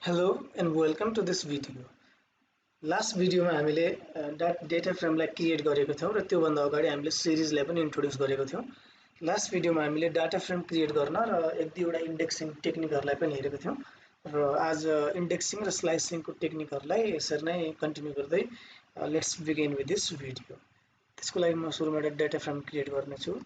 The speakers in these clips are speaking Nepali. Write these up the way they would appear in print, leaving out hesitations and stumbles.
Hello and welcome to this video. Last भिडियोमा हामीले डेटा फ्रेमलाई क्रिएट गरेको थियौँ र त्योभन्दा अगाडि हामीले सिरिजलाई पनि इन्ट्रोड्युस गरेको थियौँ। लास्ट भिडियोमा हामीले डाटा फ्रेम क्रिएट गर्न र एक दुईवटा इन्डेक्सिङ टेक्निकहरूलाई पनि हेरेको थियौँ र आज इन्डेक्सिङ र स्लाइसिङको टेक्निकहरूलाई यसरी नै कन्टिन्यू गर्दै let's begin with this video. त्यसको लागि म सुरुमा एउटा डेटा फ्रेम क्रिएट गर्नेछु।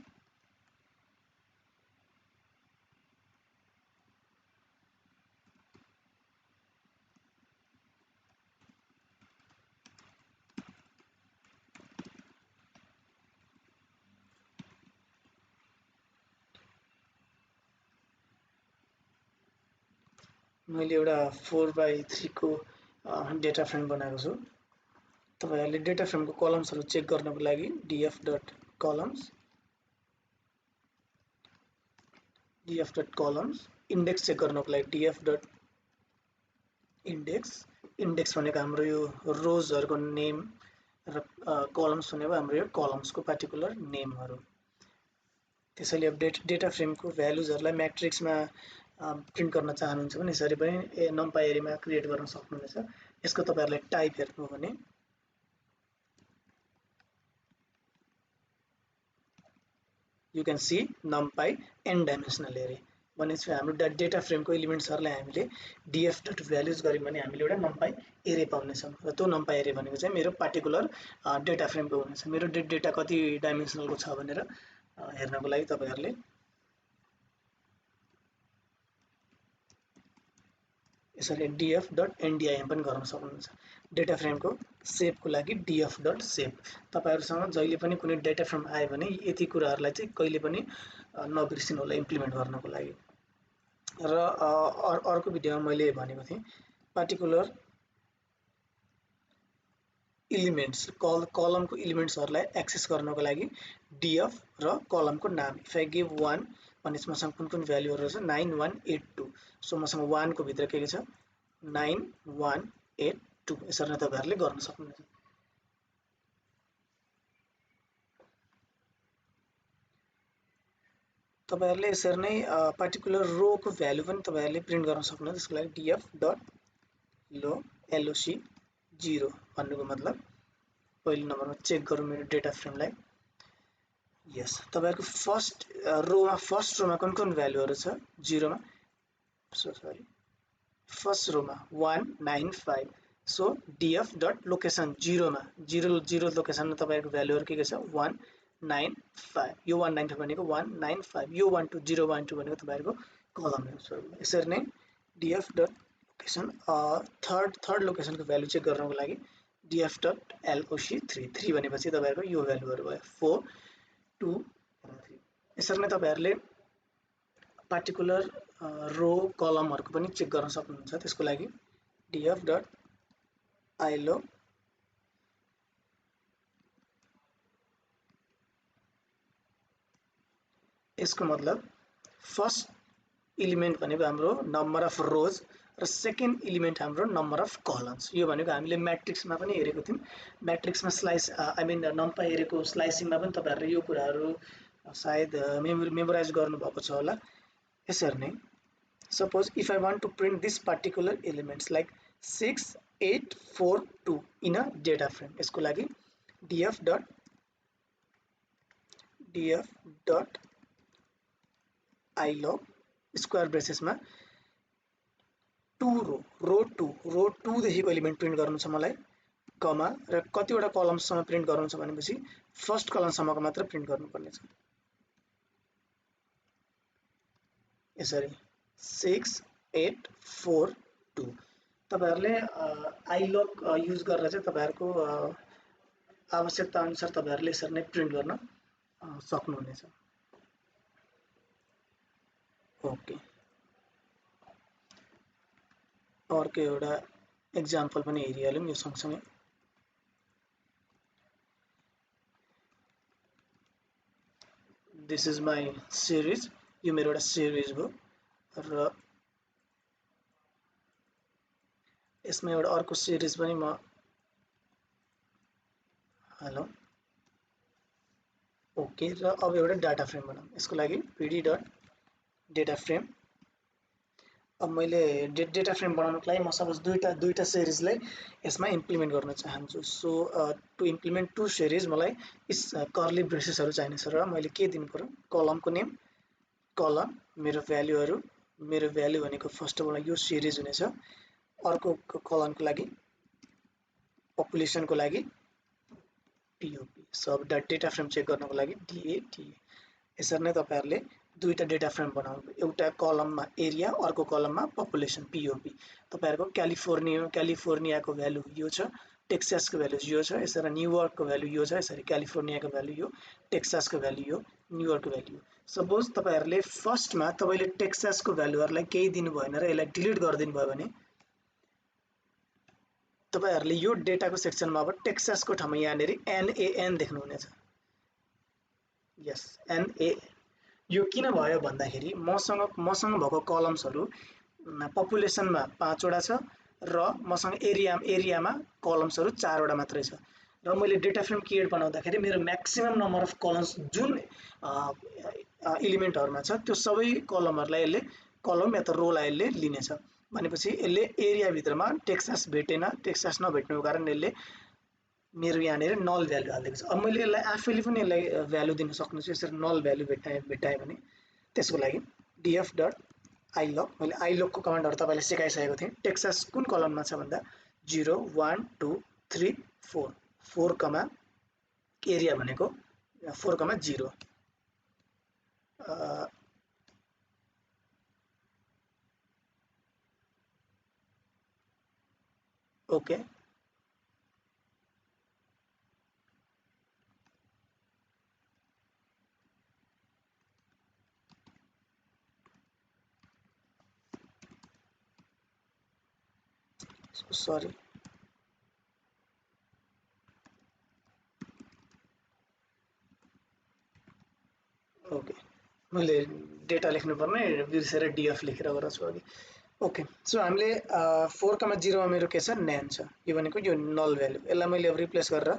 मैले एउटा 4x3 को डेटा फ्रेम बनाएको छु। तपाईहरुले डेटा फ्रेमको कलम्सहरु चेक गर्नको लागि df.columns इन्डेक्स चेक गर्नको लागि df.index इन्डेक्स भनेको हाम्रो यो रोजहरुको नेम र कलम्स भनेको हाम्रो यो कलम्सको पार्टिकुलर नेमहरु। त्यसैले अब डेटा फ्रेमको भ्यालुजहरुलाई म्याट्रिक्समा प्रिन्ट गर्न चाहनुहुन्छ भने यसरी पनि numpy एरेमा क्रिएट गर्न सक्नुहुनेछ। यसको तपाईहरुले टाइप हेर्नु हो भने you can see numpy n dimensional array भनेपछि हाम्रो डेटा फ्रेमको एलिमेन्ट्सहरुलाई हामीले df.values गर्यौं भने हामीले एउटा numpy array पाउने छौं र त्यो numpy array भनेको चाहिँ मेरो पार्टिकुलर डेटा फ्रेमको हुनेछ। मेरो डेटा कति डाइमेन्सनलको छ भनेर हेर्नको लागि तपाईहरुले यसरी df.ndim पनि गर्न सक्नुहुन्छ। डेटा फ्रेमको शेपको लागि df.shape तपाईहरुसँग जहिले पनि कुनै डेटा फ्रेम आयो भने यति कुराहरुलाई चाहिँ कहिले पनि नबिर्सिनु होला इम्प्लिमेन्ट गर्नको लागि। र अर्को भिडियोमा मैले भनेको थिएँ पार्टिकुलर एलिमेन्ट्स कलमको एलिमेन्ट्सहरुलाई एक्सेस गर्नको लागि df र कलमको नाम इफ आई गिभ 1 भनेपछि मसँग कुन भ्यालुहरु छ 9182 सो मसँग 1 को भित्र के छ 9182 यसरी नै तपाईहरुले गर्न सक्नुहुन्छ। तपाईहरुले यसरी नै पार्टिकुलर रो को भ्यालु पनि तपाईहरुले प्रिन्ट गर्न सक्नुहुन्छ। त्यसको लागि df.loc 0 भन्नुको मतलब पहिलो नम्बरमा चेक गरौँ मेरो डेटा फ्रेमलाई। यस तपाईहरुको फर्स्ट रोमा कुन भ्यालुहरु छ 0 मा sorry first Roma 195 so df.location 0 मा 0 लोकेसनमा तपाईहरुको भ्यालुहरु के छ 195 यो 195 भनेको 195 यो 12 012 भनेको तपाईहरुको कलम हो। यसरी नै df.location थर्ड लोकेसनको भ्यालु चेक गर्नको लागि df.loc 3 भनेपछि तपाईहरुको यो भ्यालुहरु भयो 4 2 3 यसरी नै तपाईहरुले पार्टिकुलर रो कलमहरुको पनि चेक गर्न सक्नुहुन्छ। त्यसको लागि df.ilo यसको मतलब फर्स्ट एलिमेन्ट भनेको हाम्रो नम्बर अफ रोज र सेकेन्ड एलिमेन्ट हाम्रो नम्बर अफ कलम्स। यो भनेको हामीले म्याट्रिक्समा पनि हेरेको थियौं। म्याट्रिक्समा स्लाइस आई मिन numpy एरेको स्लाइसिङमा पनि तपाईहरुले यो कुराहरु सायद मेमोराइज गर्नु भएको छ होला। यसरी नै suppose if I want to print this particular elements like 6842 in a data frame यसको लागि df.ilo स्क्वायर ब्रेसेसमा 2 रो 2 देखिको एलिमेन्ट प्रिन्ट गर्नु छ मलाई कमा र कतिवटा कलम्ससम्म प्रिन्ट गर्नु छ भनेपछि फर्स्ट कलमसम्मको मात्र प्रिन्ट गर्नुपर्ने छ। यसरी 6842 तपाईहरुले iloc युज गरेर चाहिँ तपाईहरुको आवश्यकता अनुसार तपाईहरुले यसरी नै प्रिन्ट गर्न सक्नुहुनेछ। ओके अर्को एउटा एक्जाम्पल पनि हेरिहालौं यो सँगसँगै। दिस इज माई सिरिज यो मेरो एउटा सिरिज हो र यसमा एउटा अर्को सिरिज पनि म हेलो ओके र अब एउटा डाटा फ्रेम बनाऊँ। यसको लागि pd.dataframe अब मैले डेटा फ्रेम बनाउनको लागि म सपोज दुईटा सिरिजलाई यसमा इम्प्लिमेन्ट गर्न चाहन्छु। So to implement two series मलाई कर्ली ब्रेसेसहरू चाहिनेछ र मैले के दिनु पर्यो, कलमको नेम, कलम, मेरो भ्यालु भनेको फर्स्ट अफ अल यो सिरिज हुनेछ, अर्को कलमको लागि पपुलेसनको लागि पिओपी, सब डेटा फ्रेम चेक गर्नको लागि डिएटी। यसरी नै तपाईहरुले दुईटा डेटा फ्रेम बनाउनु, एउटा कलममा एरिया, अर्को कलममा पपुलेसन पिओपी। तपाईहरुको क्यालिफोर्नियाको भ्यालु यो छ, टेक्सासको भ्यालु यो छ, यसरी न्युयोर्कको भ्यालु यो छ, यसरी क्यालिफोर्नियाको भ्यालु यो, टेक्सासको भ्यालु यो, न्युयोर्कको भ्यालु यो। सपोज तपाईहरुले फर्स्टमा तपाईले टेक्सासको भ्यालुहरुलाई केही दिनु भएन र यसलाई डिलिट गरिदिनु भयो भने तपाईहरुले यो डेटाको सेक्सनमा अब टेक्सासको ठाउँमा यहाँनेरि NAN देख्नुहुनेछ। यस, NA। यो किन भयो भन्दाखेरि मसँग भएको कलम्सहरु पपुलेसनमा 5 वटा छ र मसँग एरियामा कलम्सहरु 4 वटा मात्रै छ र मैले डेटा फ्रेम क्रिएट बनाउँदाखेरि मेरो म्याक्सिमम नम्बर अफ कलम्स जुन एलिमेन्टहरुमा छ त्यो सबै कलमहरुलाई यसले कलम या त रोलाई यसले लिनेछ। भनेपछि यसले एरिया भित्रमा टेक्सास भेटेन, टेक्सास नभेट्नुको कारण यसले मेरो यहाँनेर नल भ्यालु हालिदिएको छ। अब मैले यसलाई आफैले पनि यसलाई भ्यालु दिन सक्छु, यसरी नल भ्यालु भेटाए भने त्यसको लागि df.ilog, मैले ilog को कमान्डहरु तपाईलाई सिकाइसकेको थिएँ। टेक्सास कुन कलममा छ भन्दा 0 1 2 3 4, 4 कमा एरिया भनेको 4 कमा 0। ओके, सरी, ओके, मैले डेटा लेख्नु पर्ने बिर्सेर डीएफ लेखेर गरेको छु अघि। ओके, सो हामीले 4,0 मा मेरो के छ, न्यान छ, यो भनेको यो नल भ्यालु। यसलाई मैले अब रिप्लेस गरेर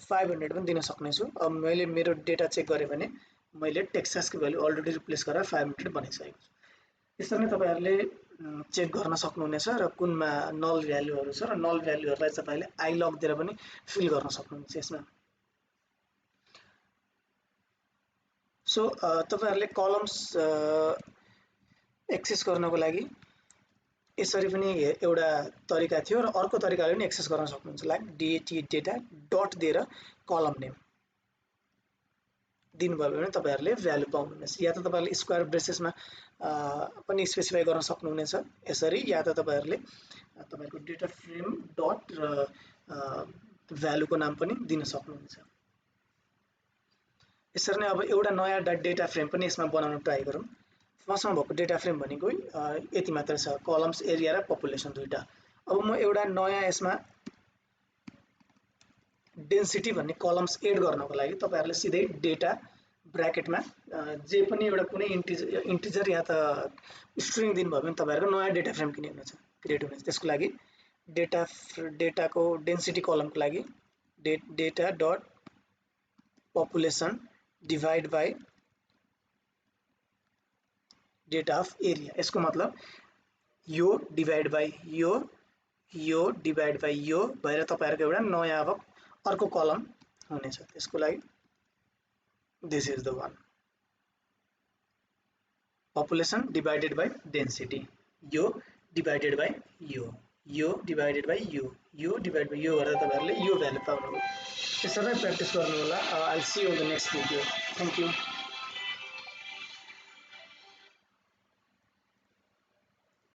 500 पनि दिन सक्ने छु। अब मैले मेरो डेटा चेक गरेँ भने मैले टेक्सासको भ्यालु अलरेडी रिप्लेस गरेर 500 बनाइसकेको छु। यसरी नै तपाईहरुले चेक गर्न सक्नुहुनेछ र कुनमा नल भ्यालुहरु छ र नल भ्यालुहरुलाई तपाईले आइलग दिएर पनि फिल गर्न सक्नुहुन्छ यसमा। सो तपाईहरुले कलम्स एक्सेस गर्नको लागि यसरी पनि एउटा तरिका थियो र अर्को तरिकाले पनि एक्सेस गर्न सक्नुहुन्छ। लाइक dat data डट दिएर कलम नेम दिनुभयो भने तपाईहरुले भ्यालु पाउनुहुनेछ। या त तपाईहरुले स्क्वायर ब्रेसेसमा पनि स्पेसिफाई गर्न सक्नुहुनेछ यसरी, या त तपाईहरुले तपाईहरुको डेटा फ्रेम डट र भ्यालुको नाम पनि दिन सक्नुहुन्छ। यसरी नै अब एउटा नयाँ डेटा फ्रेम पनि यसमा बनाउन ट्राई गरौँ। मसँग भएको डेटा फ्रेम भनेको यति मात्र छ, कलम्स, एरिया र पपुलेसन दुईटा। अब म एउटा नयाँ यसमा डेन्सिटी भन्ने कलम्स एड गर्नको लागि तपाईहरुले सिधै डेटा ब्र्याकेटमा जे पनि एउटा कुनै इन्टिजर या त स्ट्रिङ दिनुभयो भने तपाईहरुको नयाँ डेटा फ्रेम क्रिएट हुनेछ। त्यसको लागि डेटाको डेन्सिटी कलमको लागि data dot population divide by data of area. यसको मतलब यो डिभाइड बाई यो डिभाइड बाई यो भएर तपाईहरुको एउटा नयाँ अब अर्को कलम हुनेछ। त्यसको लागि this is the one, population divided by density, यो डिभाइडेड बाई यो डिभाइडेड बाई यो डिभाइड बाई यो गरेर तपाईहरुले यो भ्यालु पाउनुभयो। त्यसरी प्र्याक्टिस गर्नु होला। I will see you in the next video. Thank you.